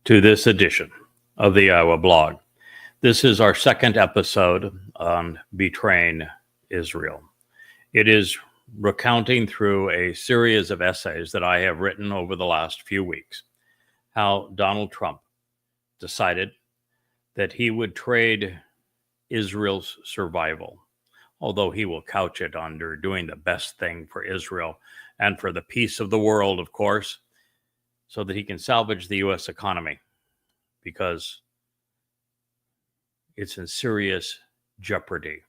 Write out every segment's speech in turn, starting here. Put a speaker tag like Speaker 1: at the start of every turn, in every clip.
Speaker 1: to this edition of the Iowa Blog. This is our second episode on betraying Israel. It is recounting through a series of essays that I have written over the last few weeks how Donald Trump decided that he would trade Israel's survival, although he will couch it under doing the best thing for Israel and for the peace of the world, of course, so that he can salvage the U.S. economy, because it's in serious jeopardy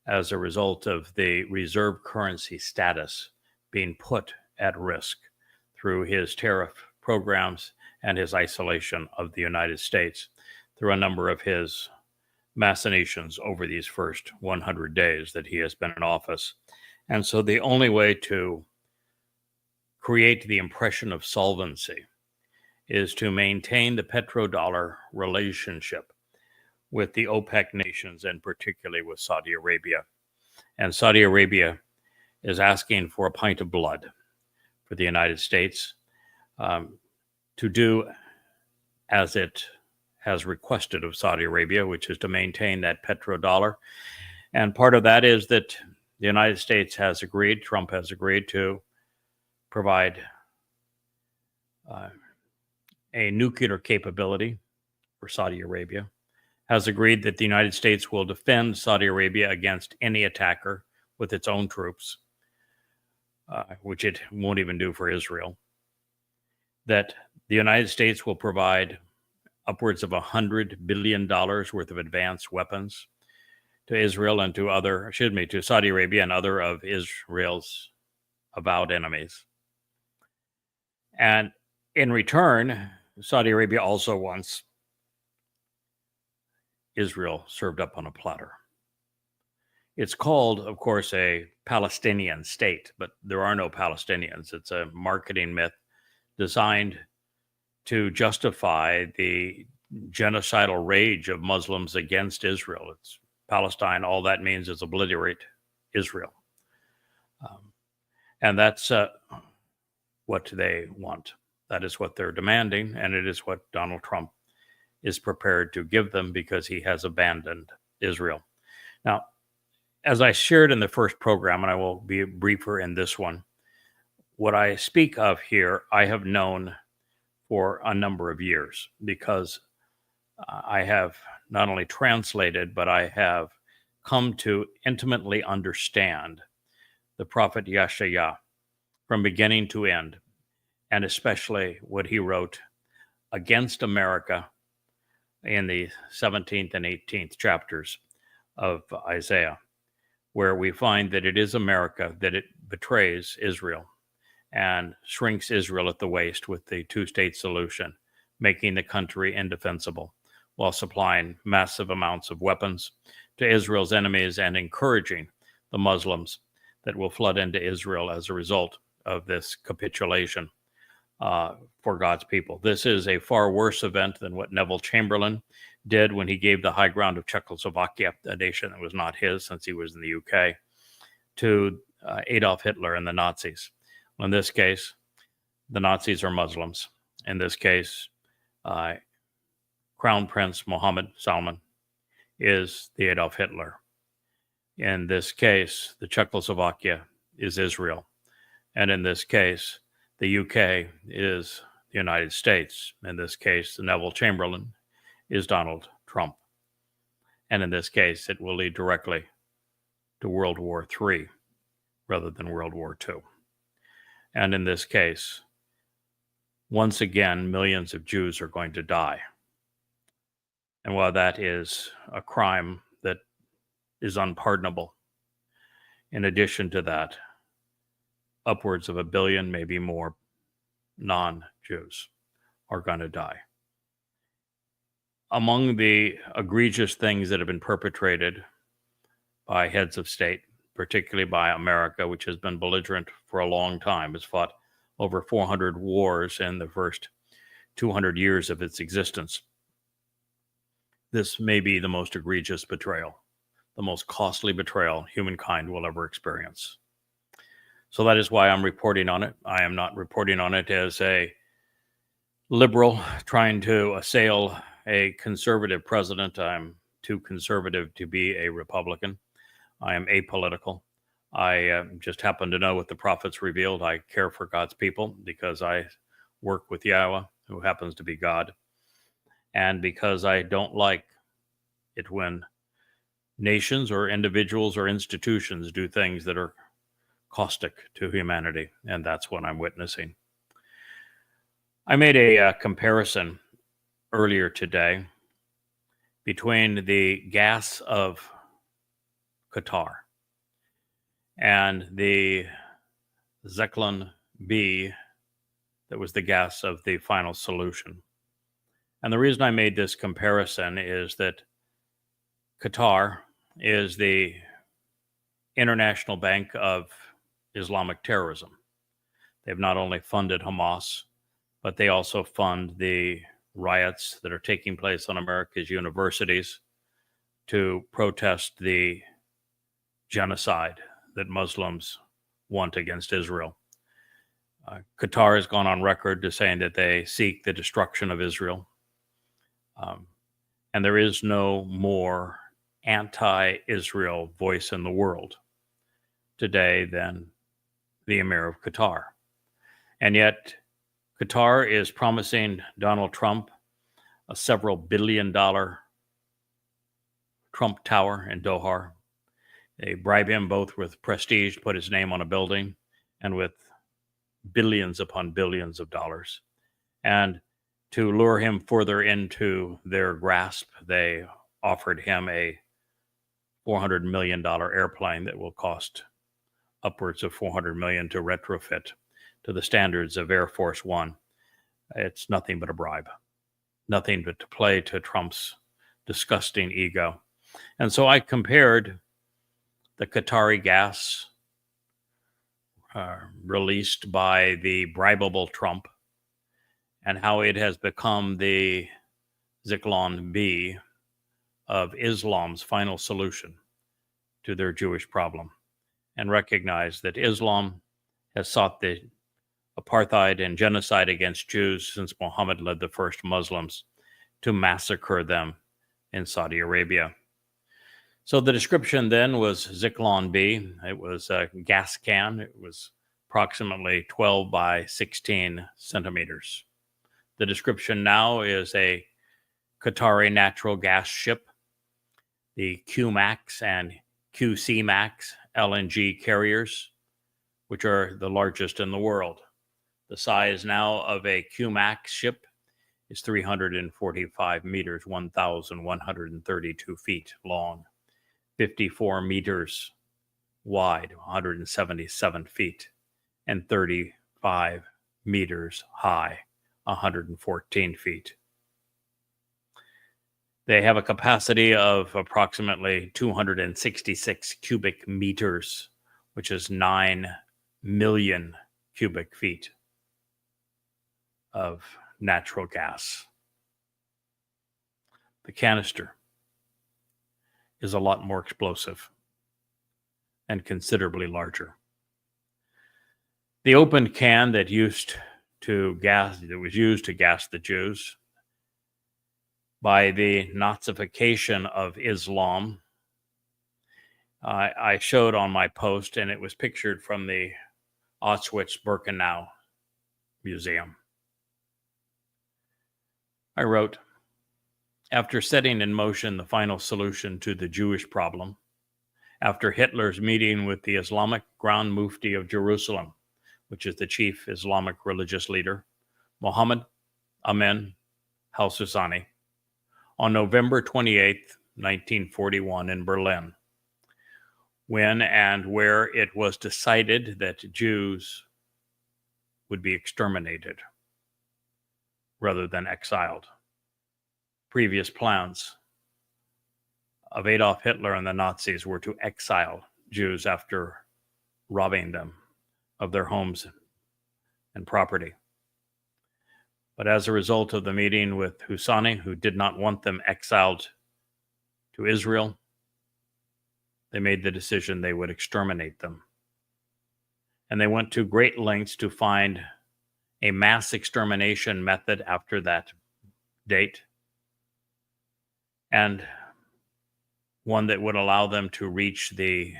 Speaker 1: as a result of the reserve currency status being put at risk through his tariff programs and his isolation of the United States through a number of his machinations over these first 100 days that he has been in office. And so the only way to create the impression of solvency is to maintain the petrodollar relationship with the OPEC nations, and particularly with Saudi Arabia. And Saudi Arabia is asking for a pint of blood for the United States to do as it has requested of Saudi Arabia, which is to maintain that petrodollar. And part of that is that the United States has agreed, Trump has agreed to provide a nuclear capability for Saudi Arabia, has agreed that the United States will defend Saudi Arabia against any attacker with its own troops, which it won't even do for Israel, that the United States will provide upwards of $100 billion worth of advanced weapons to Israel and to Saudi Arabia and other of Israel's avowed enemies. And in return, Saudi Arabia also wants Israel served up on a platter. It's called, of course, a Palestinian state, but there are no Palestinians. It's a marketing myth designed to justify the genocidal rage of Muslims against Israel. It's Palestine. All that means is obliterate Israel. And that's what they want. That is what they're demanding, and it is what Donald Trump is prepared to give them because he has abandoned Israel. Now, as I shared in the first program, and I will be briefer in this one, what I speak of here, I have known for a number of years because I have not only translated, but I have come to intimately understand the prophet Yeshaya from beginning to end, and especially what he wrote against America in the 17th and 18th chapters of Isaiah, where we find that it is America that it betrays Israel and shrinks Israel at the waist with the two-state solution, making the country indefensible while supplying massive amounts of weapons to Israel's enemies and encouraging the Muslims that will flood into Israel as a result of this capitulation for God's people. This is a far worse event than what Neville Chamberlain did when he gave the high ground of Czechoslovakia, a nation that was not his since he was in the UK, to Adolf Hitler and the Nazis. In this case, the Nazis are Muslims. In this case, Crown Prince Mohammed Salman is the Adolf Hitler. In this case, the Czechoslovakia is Israel. And in this case, the UK is the United States. In this case, the Neville Chamberlain is Donald Trump. And in this case, it will lead directly to World War III rather than World War II. And in this case, once again, millions of Jews are going to die. And while that is a crime that is unpardonable, in addition to that, upwards of 1 billion, maybe more, non-Jews are going to die. Among the egregious things that have been perpetrated by heads of state, particularly by America, which has been belligerent for a long time, has fought over 400 wars in the first 200 years of its existence. This may be the most egregious betrayal, the most costly betrayal humankind will ever experience. So that is why I'm reporting on it. I am not reporting on it as a liberal trying to assail a conservative president. I'm too conservative to be a Republican. I am apolitical. I just happen to know what the prophets revealed. I care for God's people because I work with Yahweh, who happens to be God, and because I don't like it when nations or individuals or institutions do things that are caustic to humanity, and that's what I'm witnessing. I made a comparison earlier today between the gas of Qatar and the Zyklon B that was the gas of the final solution. And the reason I made this comparison is that Qatar is the international bank of Islamic terrorism. They've not only funded Hamas, but they also fund the riots that are taking place on America's universities to protest the genocide that Muslims want against Israel. Qatar has gone on record to saying that they seek the destruction of Israel. And there is no more anti-Israel voice in the world today than the Emir of Qatar. And yet, Qatar is promising Donald Trump a several billion-dollar Trump Tower in Doha. They bribe him both with prestige, put his name on a building, and with billions upon billions of dollars. And to lure him further into their grasp, they offered him a $400 million airplane that will cost upwards of $400 million to retrofit to the standards of Air Force One. It's nothing but a bribe, nothing but to play to Trump's disgusting ego. And so I compared the Qatari gas released by the bribable Trump and how it has become the Zyklon B of Islam's final solution to their Jewish problem, and recognize that Islam has sought the apartheid and genocide against Jews since Muhammad led the first Muslims to massacre them in Saudi Arabia. So the description then was Zyklon B. It was a gas can. It was approximately 12 by 16 centimeters. The description now is a Qatari natural gas ship, the QMax and QC-Max LNG carriers, which are the largest in the world. The size now of a QMax ship is 345 meters, 1,132 feet long, 54 meters wide, 177 feet, and 35 meters high, 114 feet. They have a capacity of approximately 266 cubic meters, which is 9 million cubic feet of natural gas. The canister is a lot more explosive and considerably larger. The open can that was used to gas the Jews by the Nazification of Islam, I showed on my post, and it was pictured from the Auschwitz-Birkenau Museum. I wrote, after setting in motion the final solution to the Jewish problem, after Hitler's meeting with the Islamic Grand Mufti of Jerusalem, which is the chief Islamic religious leader, Mohammed Amin al-Husseini, on November 28, 1941 in Berlin, when and where it was decided that Jews would be exterminated rather than exiled. Previous plans of Adolf Hitler and the Nazis were to exile Jews after robbing them of their homes and property. But as a result of the meeting with Husseini, who did not want them exiled to Israel, they made the decision they would exterminate them. And they went to great lengths to find a mass extermination method after that date, and one that would allow them to reach the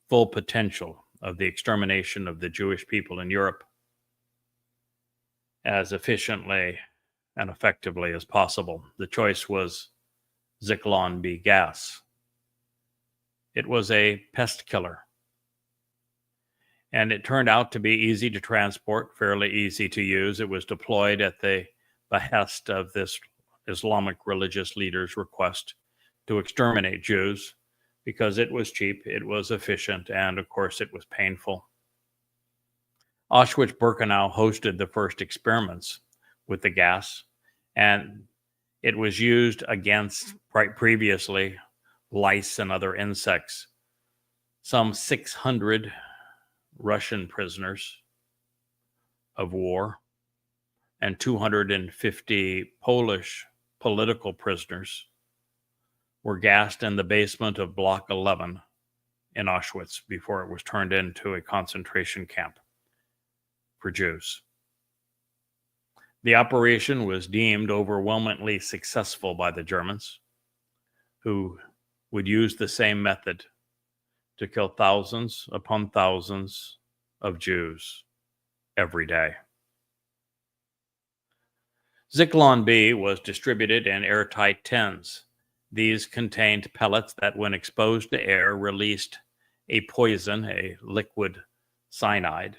Speaker 1: full potential of the extermination of the Jewish people in Europe as efficiently and effectively as possible. The choice was Zyklon B gas. It was a pest killer, and it turned out to be easy to transport, fairly easy to use. It was deployed at the behest of this Islamic religious leader's request to exterminate Jews because it was cheap, it was efficient, and of course it was painful. Auschwitz-Birkenau hosted the first experiments with the gas, and it was used against previously lice and other insects. Some 600 Russian prisoners of war and 250 Polish political prisoners were gassed in the basement of Block 11 in Auschwitz before it was turned into a concentration camp for Jews. The operation was deemed overwhelmingly successful by the Germans, who would use the same method to kill thousands upon thousands of Jews every day. Zyklon B was distributed in airtight tins. These contained pellets that, when exposed to air, released a poison, a liquid cyanide,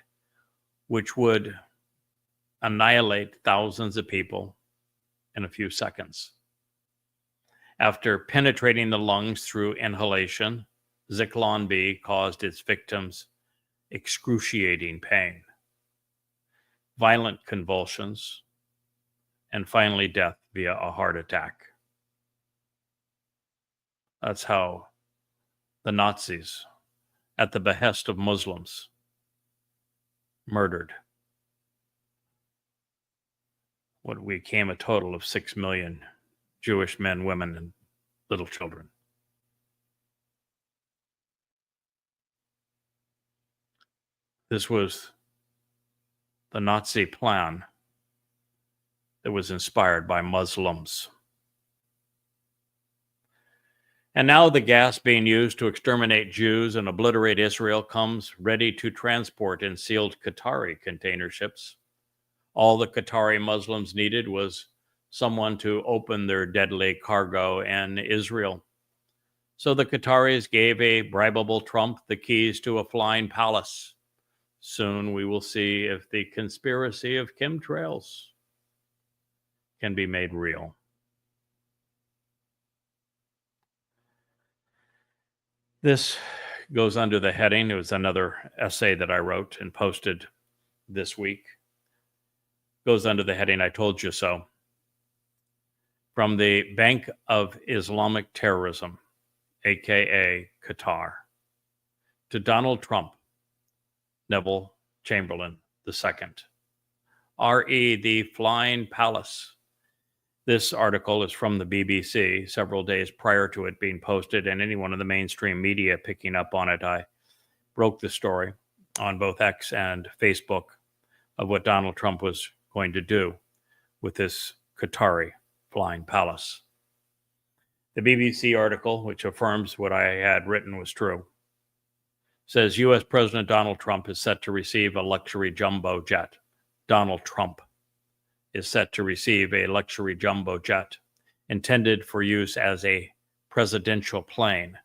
Speaker 1: which would annihilate thousands of people in a few seconds. After penetrating the lungs through inhalation, Zyklon B caused its victims excruciating pain, violent convulsions, and finally death via a heart attack. That's how the Nazis, at the behest of Muslims, murdered what became a total of 6 million Jewish men, women, and little children. This was the Nazi plan that was inspired by Muslims. And now the gas being used to exterminate Jews and obliterate Israel comes ready to transport in sealed Qatari container ships. All the Qatari Muslims needed was someone to open their deadly cargo in Israel. So the Qataris gave a bribable Trump the keys to a flying palace. Soon we will see if the conspiracy of chemtrails can be made real. This goes under the heading, it was another essay that I wrote and posted this week. Goes under the heading, I Told You So. From the Bank of Islamic Terrorism, aka Qatar, to Donald Trump, Neville Chamberlain II. R.E. the Flying Palace. This article is from the BBC several days prior to it being posted, and anyone in the mainstream media picking up on it. I broke the story on both X and Facebook of what Donald Trump was going to do with this Qatari flying palace. The BBC article, which affirms what I had written was true, says U.S. President Donald Trump is set to receive a luxury jumbo jet. Donald Trump is set to receive a luxury jumbo jet intended for use as a presidential plane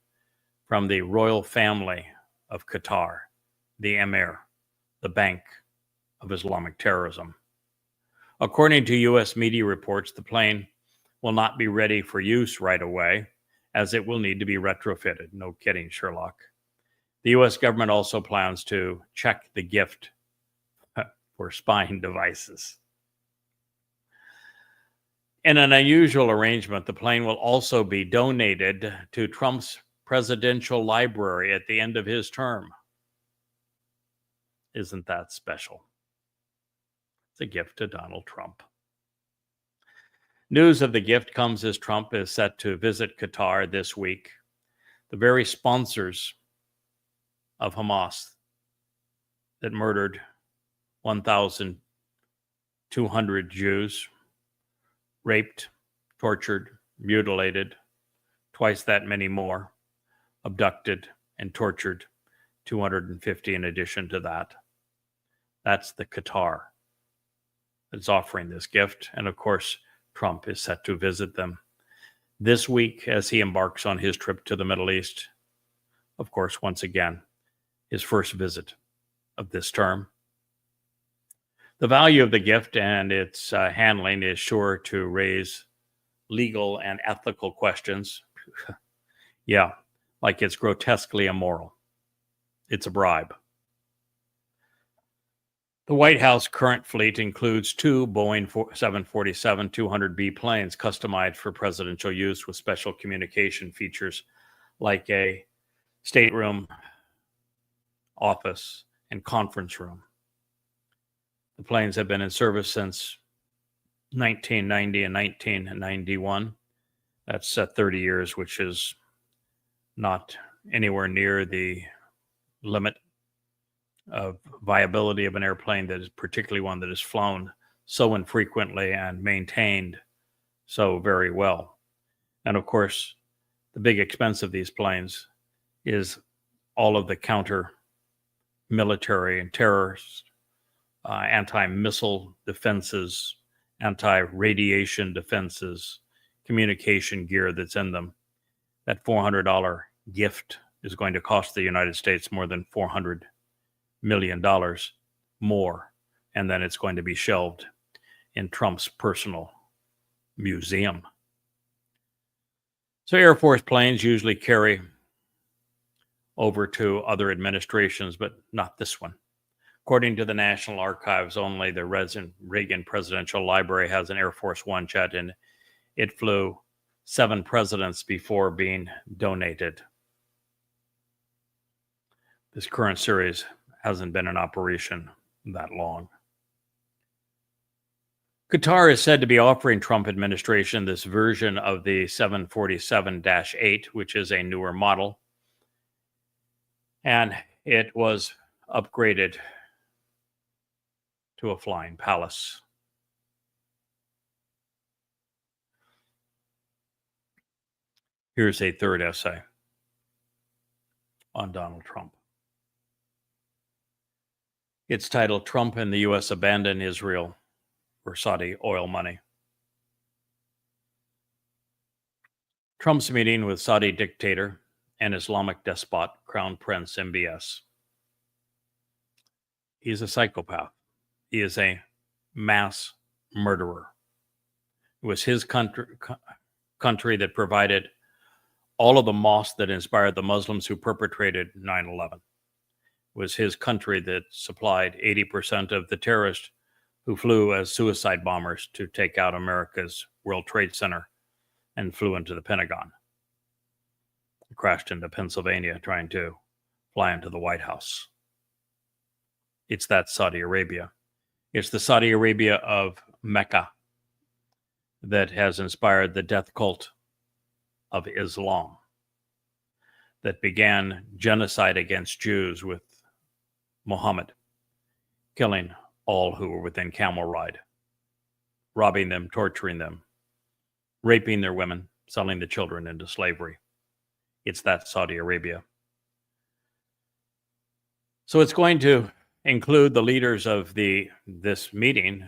Speaker 1: from the royal family of Qatar, the Emir, the Bank of Islamic Terrorism. According to U.S. media reports, the plane will not be ready for use right away, as it will need to be retrofitted. No kidding, Sherlock. The U.S. government also plans to check the gift for spying devices. In an unusual arrangement, the plane will also be donated to Trump's presidential library at the end of his term. Isn't that special? It's a gift to Donald Trump. News of the gift comes as Trump is set to visit Qatar this week. The very sponsors of Hamas that murdered 1,000 200 Jews raped, tortured, mutilated, twice that many more, abducted and tortured, 250 in addition to that. That's the Qatar that's offering this gift. And of course, Trump is set to visit them this week as he embarks on his trip to the Middle East. Of course, once again, his first visit of this term. The value of the gift and its handling is sure to raise legal and ethical questions. Yeah, like it's grotesquely immoral. It's a bribe. The White House current fleet includes 2 Boeing 747-200B planes customized for presidential use with special communication features like a stateroom, office, and conference room. The planes have been in service since 1990 and 1991. That's 30 years, which is not anywhere near the limit of viability of an airplane, that is particularly one that is flown so infrequently and maintained so very well. And of course, the big expense of these planes is all of the counter military and terrorist, anti-missile defenses, anti-radiation defenses, communication gear that's in them. That $400 gift is going to cost the United States more than $400 million more, and then it's going to be shelved in Trump's personal museum. So Air Force planes usually carry over to other administrations, but not this one. According to the National Archives, only the Reagan Presidential Library has an Air Force One jet, and it flew 7 presidents before being donated. This current series hasn't been in operation that long. Qatar is said to be offering Trump administration this version of the 747-8, which is a newer model. And it was upgraded to a flying palace. Here's a third essay on Donald Trump. It's titled, Trump and the U.S. Abandon Israel for Saudi Oil Money. Trump's meeting with Saudi dictator and Islamic despot, Crown Prince MBS. He is a psychopath. He is a mass murderer. It was his country that provided all of the mosques that inspired the Muslims who perpetrated 9/11. It was his country that supplied 80% of the terrorists who flew as suicide bombers to take out America's World Trade Center and flew into the Pentagon. He crashed into Pennsylvania trying to fly into the White House. It's that Saudi Arabia. It's the Saudi Arabia of Mecca that has inspired the death cult of Islam, that began genocide against Jews with Muhammad, killing all who were within camel ride, robbing them, torturing them, raping their women, selling the children into slavery. It's that Saudi Arabia. So it's going to include the leaders of this meeting,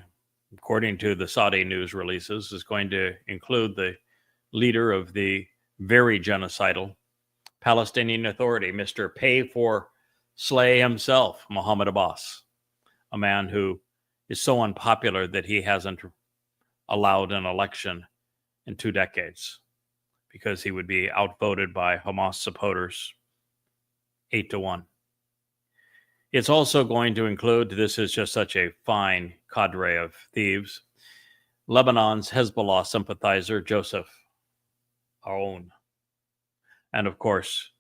Speaker 1: according to the Saudi news releases, is going to include the leader of the very genocidal Palestinian Authority, Mr. Pay for Slay himself, Mohammed Abbas, a man who is so unpopular that he hasn't allowed an election in 2 decades because he would be outvoted by Hamas supporters 8-1. It's also going to include, this is just such a fine cadre of thieves, Lebanon's Hezbollah sympathizer, Joseph Aoun. And of course,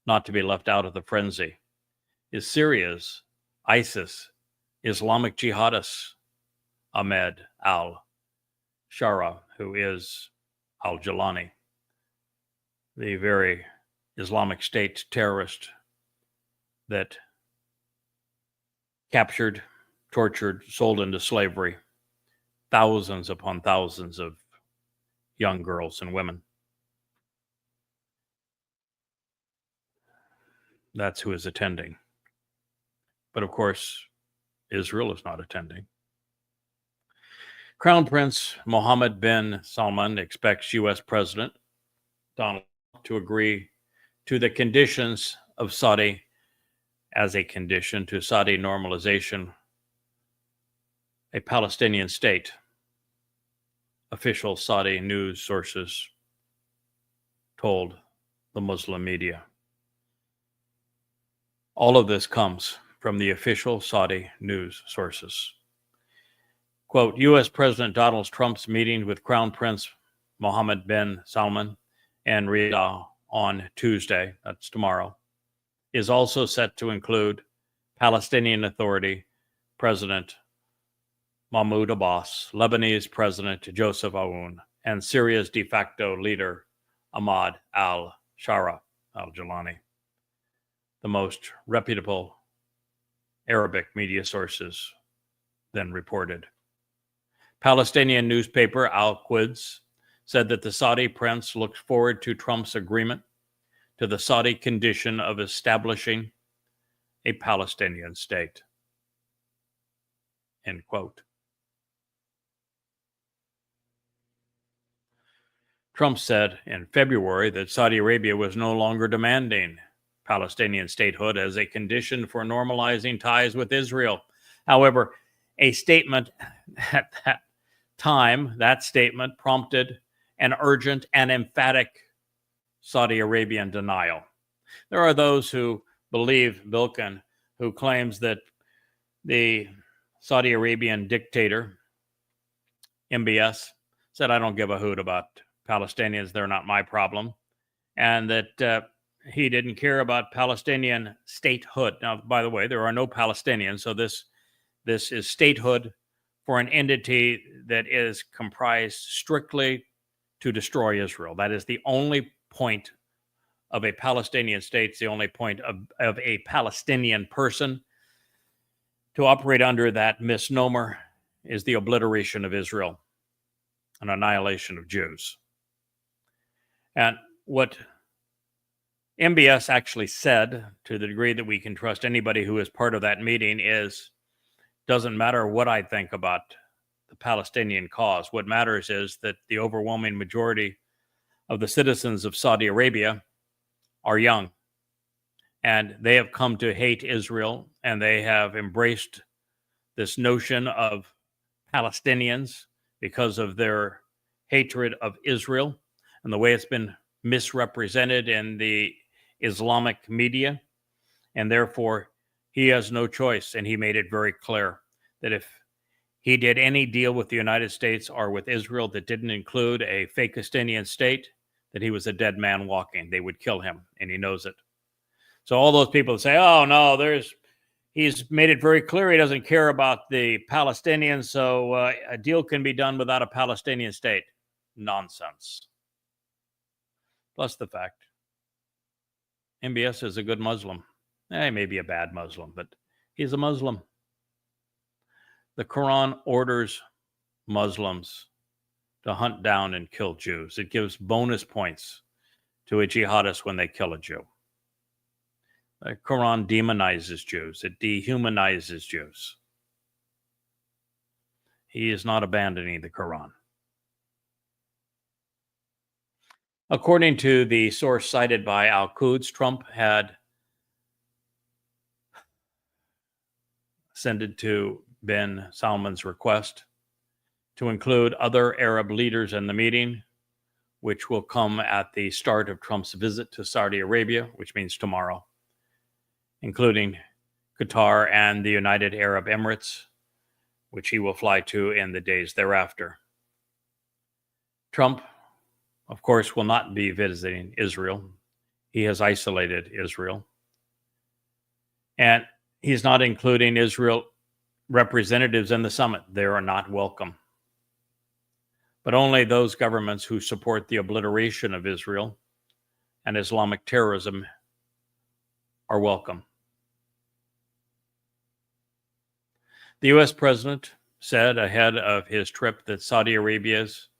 Speaker 1: not to be left out of the frenzy, is Syria's ISIS Islamic jihadist, Ahmed al-Shara, who is al-Jalani, the very Islamic State terrorist that captured, tortured, sold into slavery thousands upon thousands of young girls and women. That's who is attending. But of course, Israel is not attending. Crown Prince Mohammed bin Salman expects U.S. President Donald Trump to agree to the conditions of Saudi as a condition to Saudi normalization, a Palestinian state. Official Saudi news sources told the Muslim media. All of this comes from the official Saudi news sources. Quote, U.S. President Donald Trump's meeting with Crown Prince Mohammed bin Salman and Riyadh on Tuesday, that's tomorrow, is also set to include Palestinian Authority President Mahmoud Abbas, Lebanese President Joseph Aoun, and Syria's de facto leader Ahmad al-Shara al-Jalani. The most reputable Arabic media sources then reported. Palestinian newspaper Al-Quds said that the Saudi prince looked forward to Trump's agreement to the Saudi condition of establishing a Palestinian state. End quote. Trump said in February that Saudi Arabia was no longer demanding Palestinian statehood as a condition for normalizing ties with Israel. However, a statement at that time, that statement prompted an urgent and emphatic Saudi Arabian denial. There are those who believe Bilkin, who claims that the Saudi Arabian dictator, MBS, said, I don't give a hoot about Palestinians, they're not my problem, and that he didn't care about Palestinian statehood. Now, by the way, there are no Palestinians, so this is statehood for an entity that is comprised strictly to destroy Israel. That is the only point of a Palestinian state. It's the only point of a Palestinian person. To operate under that misnomer is the obliteration of Israel, an annihilation of Jews. And what MBS actually said, to the degree that we can trust anybody who is part of that meeting, is doesn't matter what I think about the Palestinian cause. What matters is that the overwhelming majority of the citizens of Saudi Arabia are young, and they have come to hate Israel, and they have embraced this notion of Palestinians because of their hatred of Israel and the way it's been misrepresented in the Islamic media. And therefore, he has no choice. And he made it very clear that if he did any deal with the United States or with Israel that didn't include a Fakistinian state, that he was a dead man walking. They would kill him, and he knows it. So all those people say, oh, no, he's made it very clear he doesn't care about the Palestinians, so a deal can be done without a Palestinian state. Nonsense. Plus the fact, MBS is a good Muslim. He may be a bad Muslim, but he's a Muslim. The Quran orders Muslims to hunt down and kill Jews. It gives bonus points to a jihadist when they kill a Jew. The Quran demonizes Jews. It dehumanizes Jews. He is not abandoning the Quran. According to the source cited by Al-Quds, Trump had ascended to bin Salman's request to include other Arab leaders in the meeting, which will come at the start of Trump's visit to Saudi Arabia, which means tomorrow, including Qatar and the United Arab Emirates, which he will fly to in the days thereafter. Trump, of course, will not be visiting Israel. He has isolated Israel. And he's not including Israel representatives in the summit. They are not welcome. But only those governments who support the obliteration of Israel and Islamic terrorism are welcome. The U.S. president said ahead of his trip that Saudi Arabia's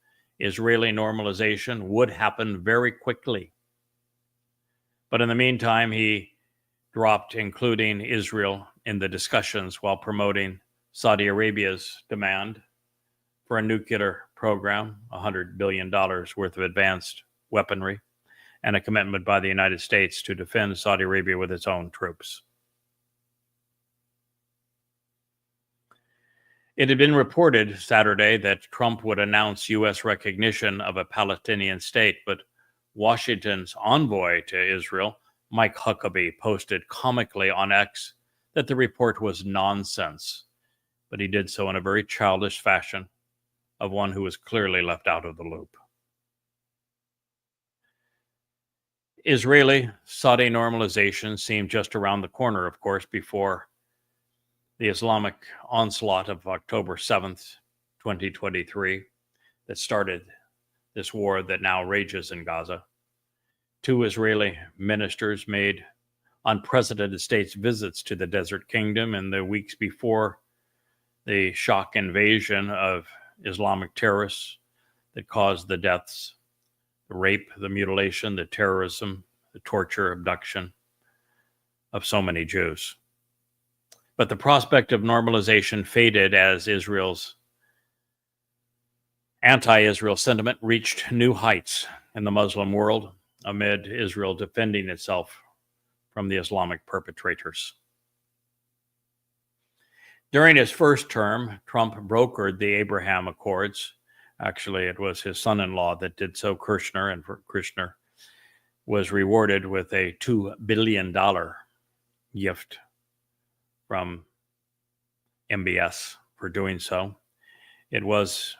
Speaker 1: Israeli normalization would happen very quickly. But in the meantime, he dropped including Israel in the discussions while promoting Saudi Arabia's demand for a nuclear program, $100 billion worth of advanced weaponry, and a commitment by the United States to defend Saudi Arabia with its own troops. It had been reported Saturday that Trump would announce U.S. recognition of a Palestinian state, but Washington's envoy to Israel, Mike Huckabee, posted comically on X that the report was nonsense, but he did so in a very childish fashion of one who was clearly left out of the loop. Israeli-Saudi normalization seemed just around the corner, of course, before the Islamic onslaught of October 7th, 2023, that started this war that now rages in Gaza. 2 Israeli ministers made unprecedented state visits to the Desert Kingdom in the weeks before the shock invasion of Islamic terrorists that caused the deaths, the rape, the mutilation, the terrorism, the torture, abduction of so many Jews. But the prospect of normalization faded as Israel's anti-Israel sentiment reached new heights in the Muslim world amid Israel defending itself from the Islamic perpetrators. During his first term, Trump brokered the Abraham Accords. Actually, it was his son-in-law that did so, Kushner, and Kushner was rewarded with a $2 billion gift from MBS for doing so. It was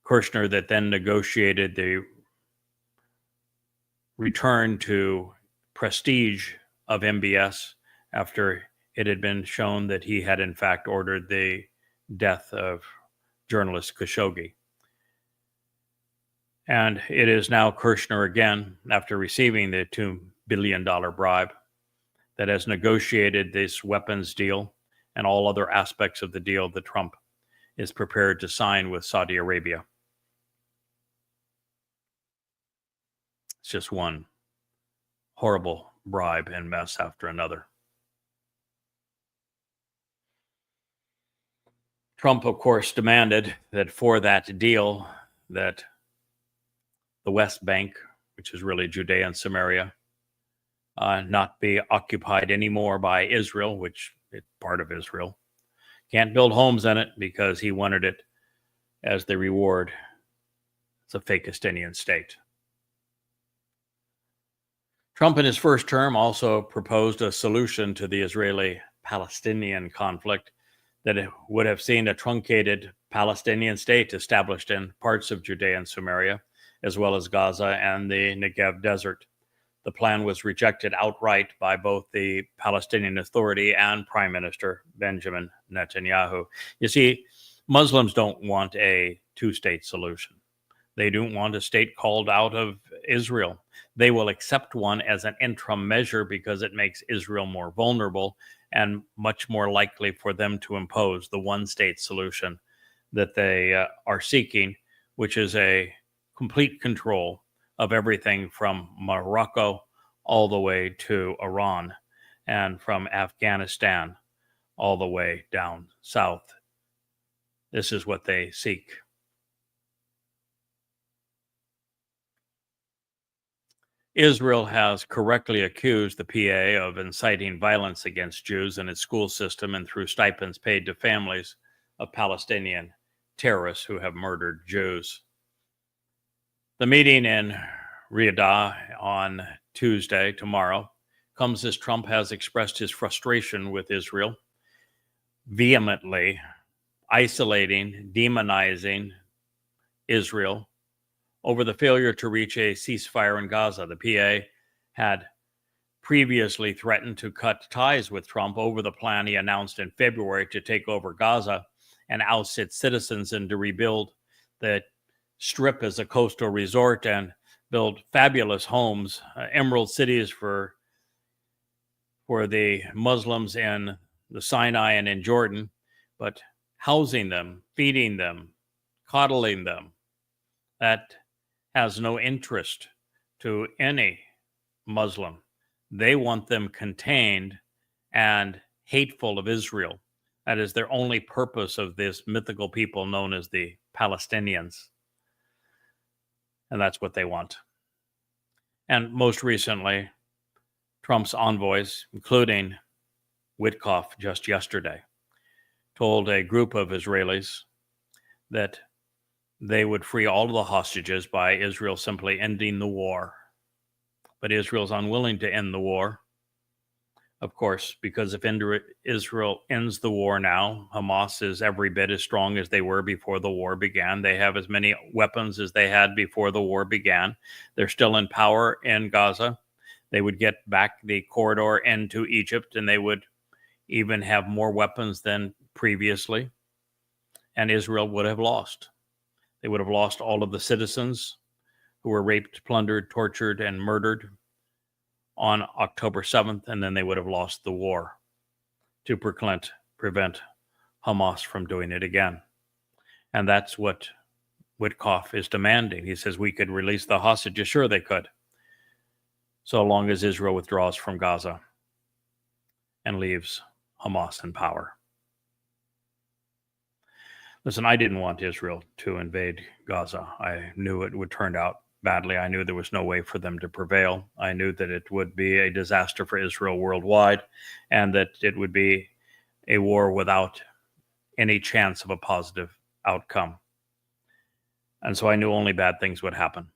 Speaker 1: Kushner that then negotiated the return to prestige of MBS after it had been shown that he had in fact ordered the death of journalist Khashoggi. And it is now Kushner again, after receiving the $2 billion bribe, that has negotiated this weapons deal and all other aspects of the deal that Trump is prepared to sign with Saudi Arabia. It's just one horrible bribe and mess after another. Trump, of course, demanded that for that deal, that the West Bank, which is really Judea and Samaria, not be occupied anymore by Israel, which is part of Israel. Can't build homes in it because he wanted it as the reward. It's a Fakistinian state. Trump in his first term also proposed a solution to the Israeli-Palestinian conflict that it would have seen a truncated Palestinian state established in parts of Judea and Samaria, as well as Gaza and the Negev desert. The plan was rejected outright by both the Palestinian Authority and Prime Minister Benjamin Netanyahu. You see, Muslims don't want a two-state solution. They don't want a state called out of Israel. They will accept one as an interim measure because it makes Israel more vulnerable and much more likely for them to impose the one-state solution that they are seeking, which is a complete control of everything from Morocco all the way to Iran and from Afghanistan all the way down south. This is what they seek. Israel has correctly accused the PA of inciting violence against Jews in its school system and through stipends paid to families of Palestinian terrorists who have murdered Jews. The meeting in Riyadh on Tuesday, tomorrow, comes as Trump has expressed his frustration with Israel, vehemently isolating, demonizing Israel over the failure to reach a ceasefire in Gaza. The PA had previously threatened to cut ties with Trump over the plan he announced in February to take over Gaza and oust its citizens and to rebuild the Strip as a coastal resort and build fabulous homes, emerald cities for the Muslims in the Sinai and in Jordan. But housing them, feeding them, coddling them. That has no interest to any Muslim. They want them contained and hateful of Israel. That is their only purpose of this mythical people known as the Palestinians. And that's what they want. And most recently, Trump's envoys, including Witkoff just yesterday, told a group of Israelis that they would free all of the hostages by Israel simply ending the war. But Israel's unwilling to end the war, of course, because if Israel ends the war now, Hamas is every bit as strong as they were before the war began. They have as many weapons as they had before the war began. They're still in power in Gaza. They would get back the corridor into Egypt, and they would even have more weapons than previously. And Israel would have lost. They would have lost all of the citizens who were raped, plundered, tortured, and murdered on October 7th, and then they would have lost the war to prevent Hamas from doing it again. And that's what Witkoff is demanding. He says we could release the hostages. Sure, they could, so long as Israel withdraws from Gaza and leaves Hamas in power. Listen, I didn't want Israel to invade Gaza. I knew it would turn out badly. I knew there was no way for them to prevail. I knew that it would be a disaster for Israel worldwide, and that it would be a war without any chance of a positive outcome. And so I knew only bad things would happen.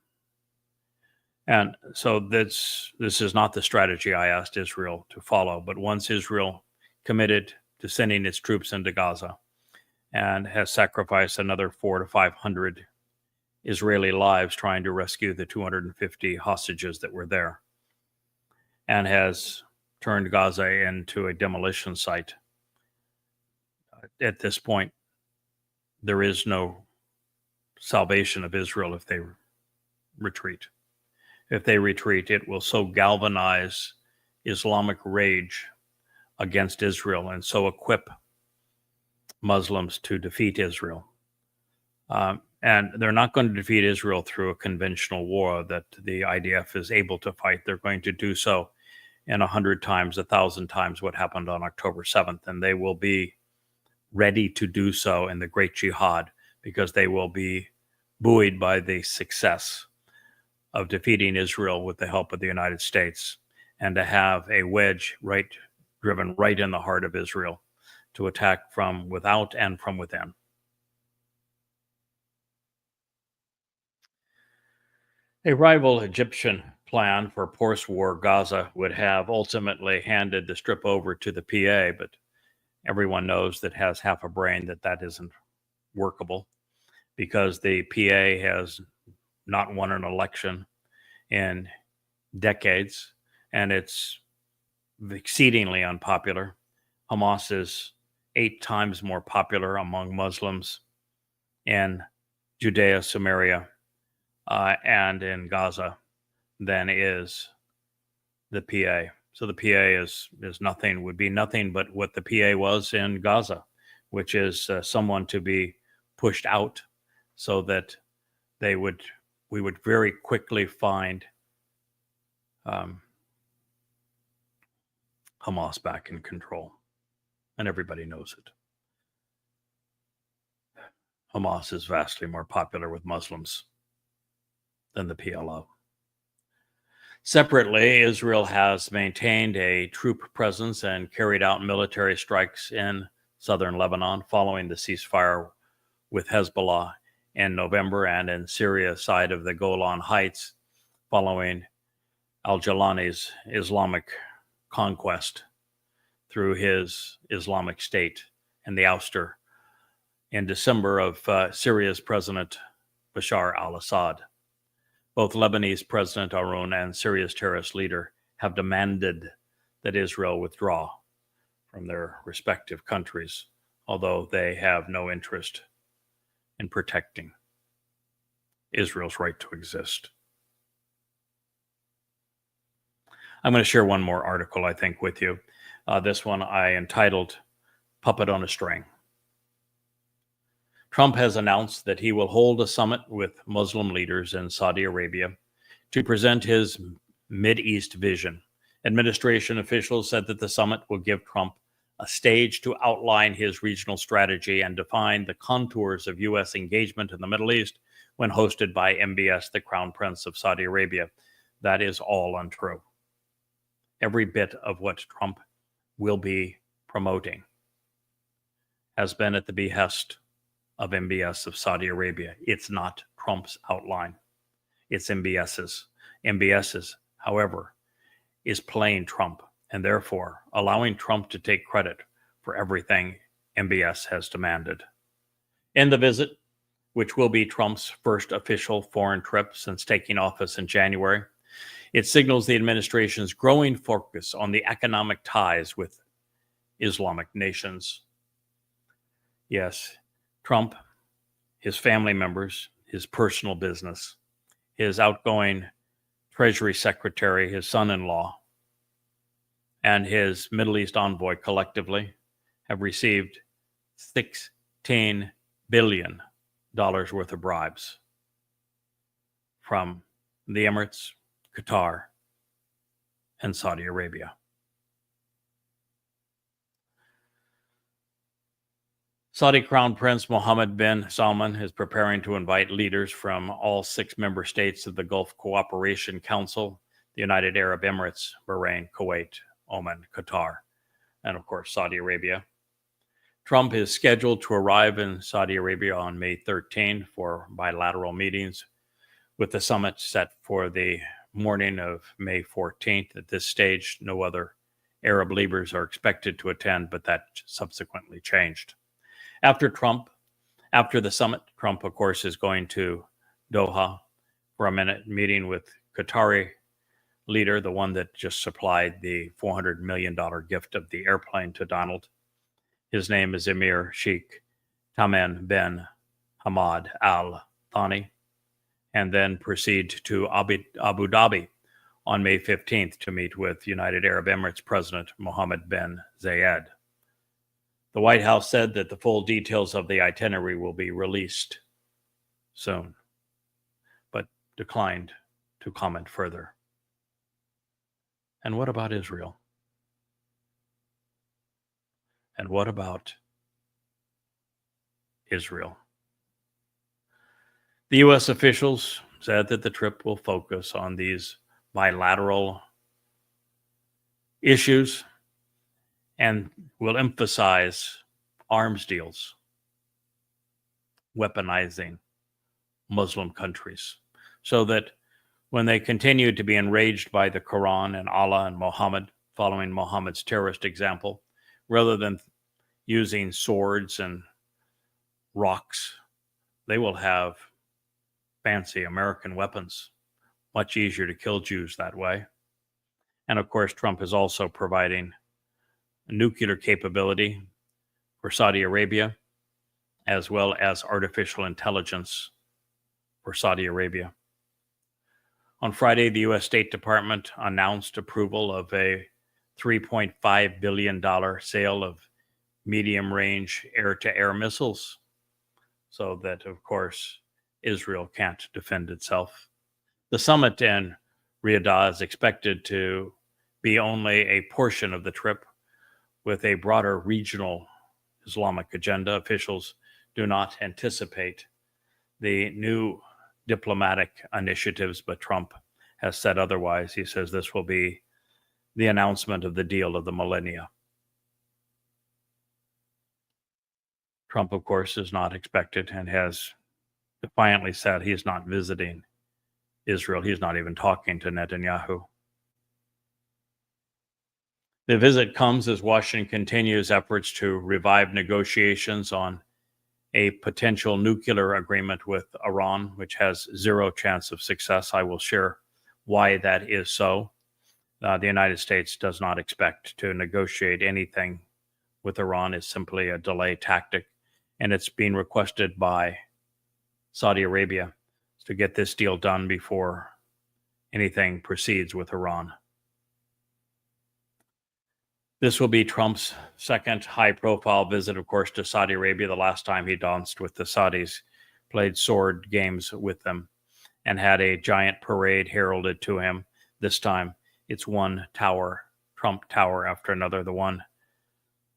Speaker 1: And so this is not the strategy I asked Israel to follow. But once Israel committed to sending its troops into Gaza and has sacrificed another 400 to 500 Israeli lives trying to rescue the 250 hostages that were there, and has turned Gaza into a demolition site, at this point, there is no salvation of Israel if they retreat. If they retreat, it will so galvanize Islamic rage against Israel and so equip Muslims to defeat Israel. And they're not going to defeat Israel through a conventional war that the IDF is able to fight. They're going to do so in 100 times, 1,000 times what happened on October 7th. And they will be ready to do so in the Great Jihad, because they will be buoyed by the success of defeating Israel with the help of the United States, and to have a wedge driven right in the heart of Israel to attack from without and from within. A rival Egyptian plan for post-war Gaza would have ultimately handed the strip over to the PA, but everyone knows that has half a brain that isn't workable, because the PA has not won an election in decades, and it's exceedingly unpopular. Hamas is 8 times more popular among Muslims in Judea, Samaria, and in Gaza than is the PA. So the PA would be nothing but what the PA was in Gaza, which is someone to be pushed out, so that we would very quickly find Hamas back in control, and everybody knows it. Hamas is vastly more popular with Muslims than the PLO. Separately, Israel has maintained a troop presence and carried out military strikes in southern Lebanon following the ceasefire with Hezbollah in November, and in Syria side of the Golan Heights following al-Jilani's Islamic conquest through his Islamic State and the ouster in December of Syria's President Bashar al-Assad. Both Lebanese President Aoun and Syria's terrorist leader have demanded that Israel withdraw from their respective countries, although they have no interest in protecting Israel's right to exist. I'm going to share one more article, I think, with you. This one I entitled Puppet on a String. Trump has announced that he will hold a summit with Muslim leaders in Saudi Arabia to present his Mideast vision. Administration officials said that the summit will give Trump a stage to outline his regional strategy and define the contours of U.S. engagement in the Middle East when hosted by MBS, the Crown Prince of Saudi Arabia. That is all untrue. Every bit of what Trump will be promoting has been at the behest of MBS of Saudi Arabia. It's not Trump's outline. It's MBS's. MBS's, however, is playing Trump and therefore allowing Trump to take credit for everything MBS has demanded. In the visit, which will be Trump's first official foreign trip since taking office in January, it signals the administration's growing focus on the economic ties with Islamic nations. Yes, Trump, his family members, his personal business, his outgoing Treasury Secretary, his son-in-law, and his Middle East envoy collectively have received $16 billion worth of bribes from the Emirates, Qatar, and Saudi Arabia. Saudi Crown Prince Mohammed bin Salman is preparing to invite leaders from all 6 member states of the Gulf Cooperation Council, the United Arab Emirates, Bahrain, Kuwait, Oman, Qatar, and of course Saudi Arabia. Trump is scheduled to arrive in Saudi Arabia on May 13 for bilateral meetings, with the summit set for the morning of May 14th. At this stage, no other Arab leaders are expected to attend, but that subsequently changed. After the summit, Trump, of course, is going to Doha for a minute meeting with Qatari leader, the one that just supplied the $400 million gift of the airplane to Donald. His name is Emir Sheikh Tamim bin Hamad Al Thani, and then proceed to Abu Dhabi on May 15th to meet with United Arab Emirates President Mohammed bin Zayed. The White House said that the full details of the itinerary will be released soon, but declined to comment further. And what about Israel? And what about Israel? The U.S. officials said that the trip will focus on these bilateral issues and will emphasize arms deals, weaponizing Muslim countries, so that when they continue to be enraged by the Quran and Allah and Muhammad, following Muhammad's terrorist example, rather than using swords and rocks, they will have fancy American weapons. Much easier to kill Jews that way. And of course, Trump is also providing nuclear capability for Saudi Arabia, as well as artificial intelligence for Saudi Arabia. On Friday, the U.S. State Department announced approval of a $3.5 billion sale of medium-range air-to-air missiles, so that, of course, Israel can't defend itself. The summit in Riyadh is expected to be only a portion of the trip, with a broader regional Islamic agenda. Officials do not anticipate the new diplomatic initiatives, but Trump has said otherwise. He says this will be the announcement of the deal of the millennia. Trump, of course, is not expected and has defiantly said he's not visiting Israel. He's not even talking to Netanyahu. The visit comes as Washington continues efforts to revive negotiations on a potential nuclear agreement with Iran, which has zero chance of success. I will share why that is so. The United States does not expect to negotiate anything with Iran. It's simply a delay tactic, and it's being requested by Saudi Arabia to get this deal done before anything proceeds with Iran. This will be Trump's second high-profile visit, of course, to Saudi Arabia. The last time he danced with the Saudis, played sword games with them, and had a giant parade heralded to him. This time, it's one tower, Trump Tower after another. The one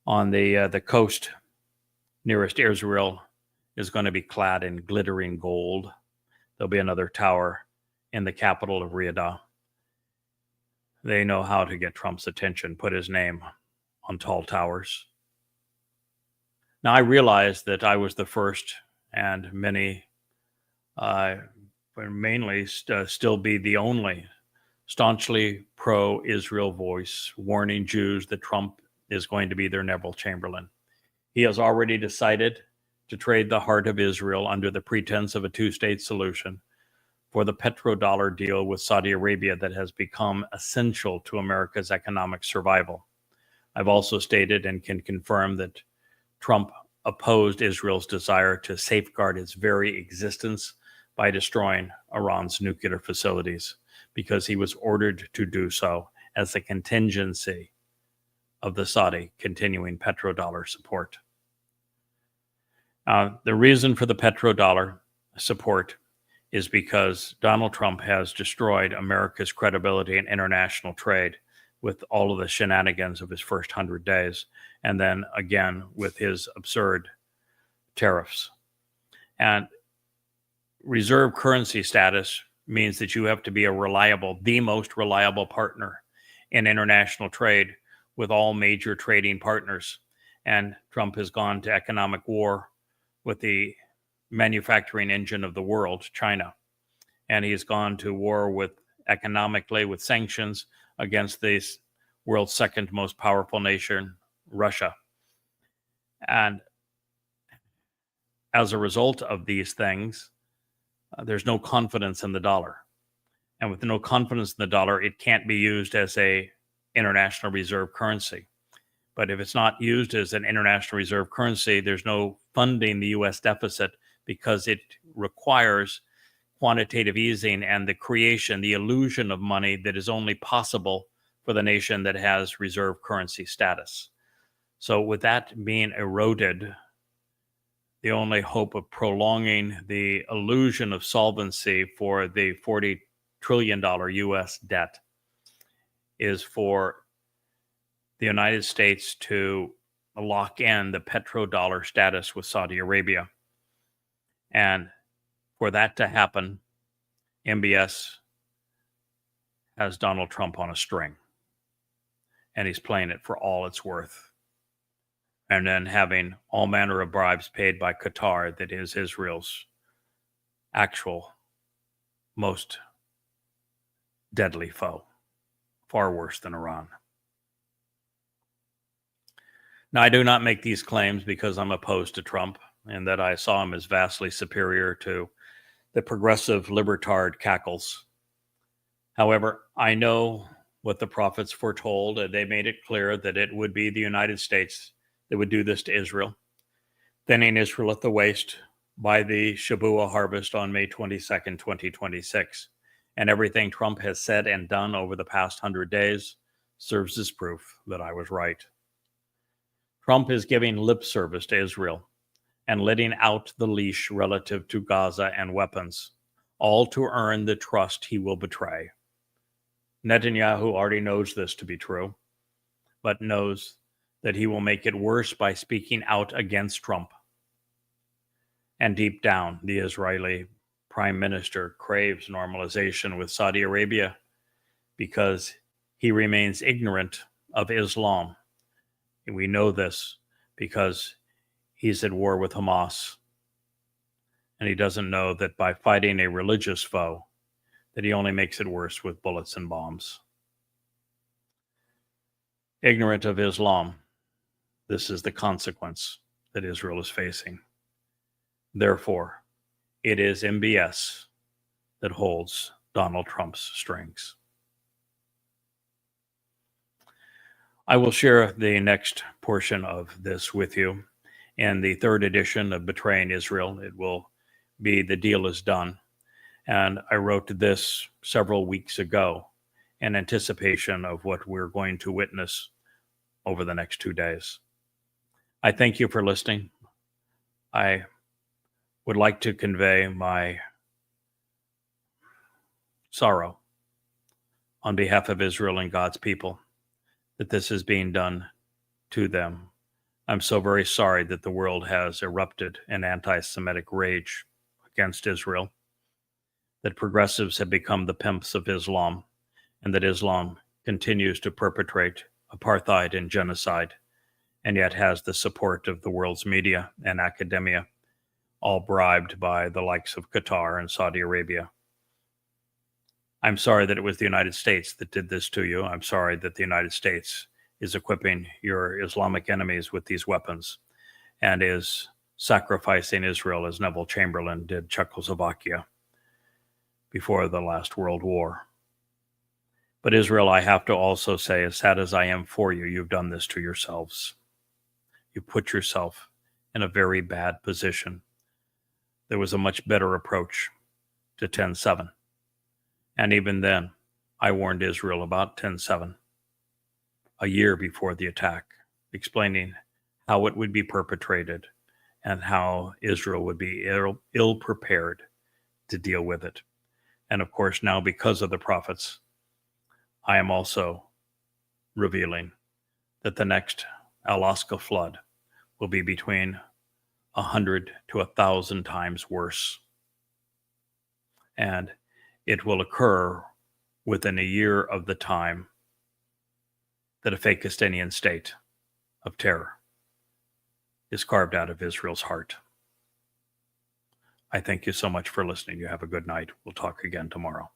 Speaker 1: on the coast nearest Israel is going to be clad in glittering gold. There'll be another tower in the capital of Riyadh. They know how to get Trump's attention, put his name on tall towers. Now, I realize that I was the first, and many, mainly still be the only staunchly pro-Israel voice, warning Jews that Trump is going to be their Neville Chamberlain. He has already decided to trade the heart of Israel under the pretense of a two-state solution for the petrodollar deal with Saudi Arabia that has become essential to America's economic survival. I've also stated and can confirm that Trump opposed Israel's desire to safeguard its very existence by destroying Iran's nuclear facilities, because he was ordered to do so as a contingency of the Saudi continuing petrodollar support. The reason for the petrodollar support is because Donald Trump has destroyed America's credibility in international trade with all of the shenanigans of his first 100 days, and then again with his absurd tariffs. And reserve currency status means that you have to be the most reliable partner in international trade with all major trading partners. And Trump has gone to economic war with the manufacturing engine of the world, China. And he's gone to war economically with sanctions against the world's second most powerful nation, Russia. And as a result of these things, there's no confidence in the dollar. And with no confidence in the dollar, it can't be used as a international reserve currency. But if it's not used as an international reserve currency, there's no funding the U.S. deficit, because it requires quantitative easing and the illusion of money that is only possible for the nation that has reserve currency status. So with that being eroded, the only hope of prolonging the illusion of solvency for the $40 trillion U.S. debt is for the United States to lock in the petrodollar status with Saudi Arabia. And for that to happen, MBS has Donald Trump on a string, and he's playing it for all it's worth. And then having all manner of bribes paid by Qatar, that is Israel's actual most deadly foe, far worse than Iran. Now, I do not make these claims because I'm opposed to Trump and that I saw him as vastly superior to the progressive libertard cackles. However, I know what the prophets foretold, and they made it clear that it would be the United States that would do this to Israel, thinning Israel at the waist by the Shabuah harvest on May 22nd, 2026. And everything Trump has said and done over the past 100 days serves as proof that I was right. Trump is giving lip service to Israel and letting out the leash relative to Gaza and weapons, all to earn the trust he will betray. Netanyahu already knows this to be true, but knows that he will make it worse by speaking out against Trump. And deep down, the Israeli prime minister craves normalization with Saudi Arabia because he remains ignorant of Islam. And we know this because he's at war with Hamas. And he doesn't know that by fighting a religious foe, that he only makes it worse with bullets and bombs. Ignorant of Islam, this is the consequence that Israel is facing. Therefore, it is MBS that holds Donald Trump's strings. I will share the next portion of this with you in the third edition of Betraying Israel. It will be The Deal is Done. And I wrote this several weeks ago in anticipation of what we're going to witness over the next 2 days. I thank you for listening. I would like to convey my sorrow on behalf of Israel and God's people that this is being done to them. I'm so very sorry that the world has erupted in anti-Semitic rage against Israel, that progressives have become the pimps of Islam, and that Islam continues to perpetrate apartheid and genocide, and yet has the support of the world's media and academia, all bribed by the likes of Qatar and Saudi Arabia. I'm sorry that it was the United States that did this to you. I'm sorry that the United States is equipping your Islamic enemies with these weapons and is sacrificing Israel as Neville Chamberlain did Czechoslovakia before the last World War. But Israel, I have to also say, as sad as I am for you, you've done this to yourselves. You put yourself in a very bad position. There was a much better approach to 10/7. And even then, I warned Israel about 10/7, a year before the attack, explaining how it would be perpetrated and how Israel would be ill prepared to deal with it. And of course, now because of the prophets, I am also revealing that the next Alaska flood will be between 100 to 1,000 times worse. And it will occur within a year of the time that a Fakistanian state of terror is carved out of Israel's heart. I thank you so much for listening. You have a good night. We'll talk again tomorrow.